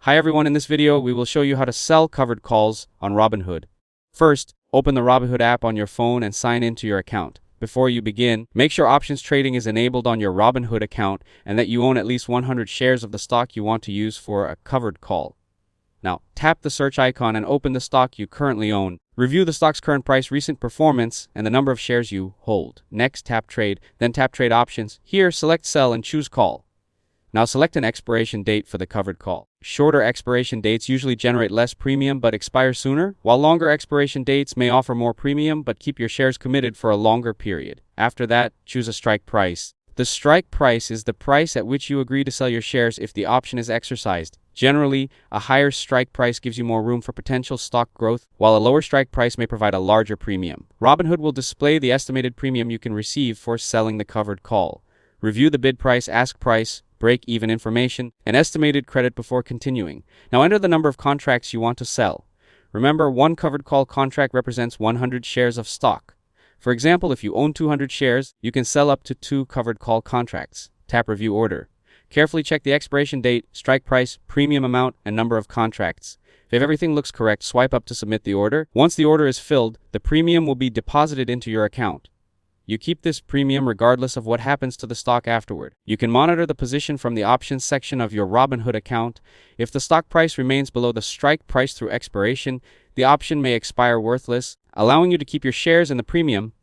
Hi everyone, in this video we will show you how to sell covered calls on Robinhood. First, open the Robinhood app on your phone and sign into your account. Before you begin, make sure options trading is enabled on your Robinhood account and that you own at least 100 shares of the stock you want to use for a covered call. Now, tap the search icon and open the stock you currently own. Review the stock's current price, recent performance, and the number of shares you hold. Next, tap Trade, then tap Trade Options. Here, select Sell and choose Call. Now select an expiration date for the covered call. Shorter expiration dates usually generate less premium but expire sooner, while longer expiration dates may offer more premium but keep your shares committed for a longer period. After that, choose a strike price. The strike price is the price at which you agree to sell your shares if the option is exercised. Generally, a higher strike price gives you more room for potential stock growth, while a lower strike price may provide a larger premium. Robinhood will display the estimated premium you can receive for selling the covered call. Review the bid price, ask price, break-even information, and estimated credit before continuing. Now enter the number of contracts you want to sell. Remember, one covered call contract represents 100 shares of stock. For example, if you own 200 shares, you can sell up to 2 covered call contracts. Tap Review Order. Carefully check the expiration date, strike price, premium amount, and number of contracts. If everything looks correct, swipe up to submit the order. Once the order is filled, the premium will be deposited into your account. You keep this premium regardless of what happens to the stock afterward. You can monitor the position from the options section of your Robinhood account. If the stock price remains below the strike price through expiration, the option may expire worthless, allowing you to keep your shares in the premium.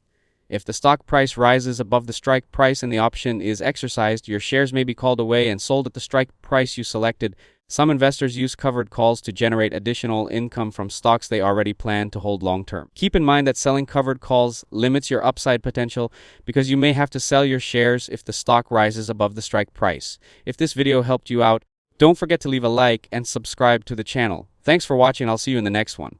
If the stock price rises above the strike price and the option is exercised, your shares may be called away and sold at the strike price you selected. Some investors use covered calls to generate additional income from stocks they already plan to hold long term. Keep in mind that selling covered calls limits your upside potential because you may have to sell your shares if the stock rises above the strike price. If this video helped you out, don't forget to leave a like and subscribe to the channel. Thanks for watching. I'll see you in the next one.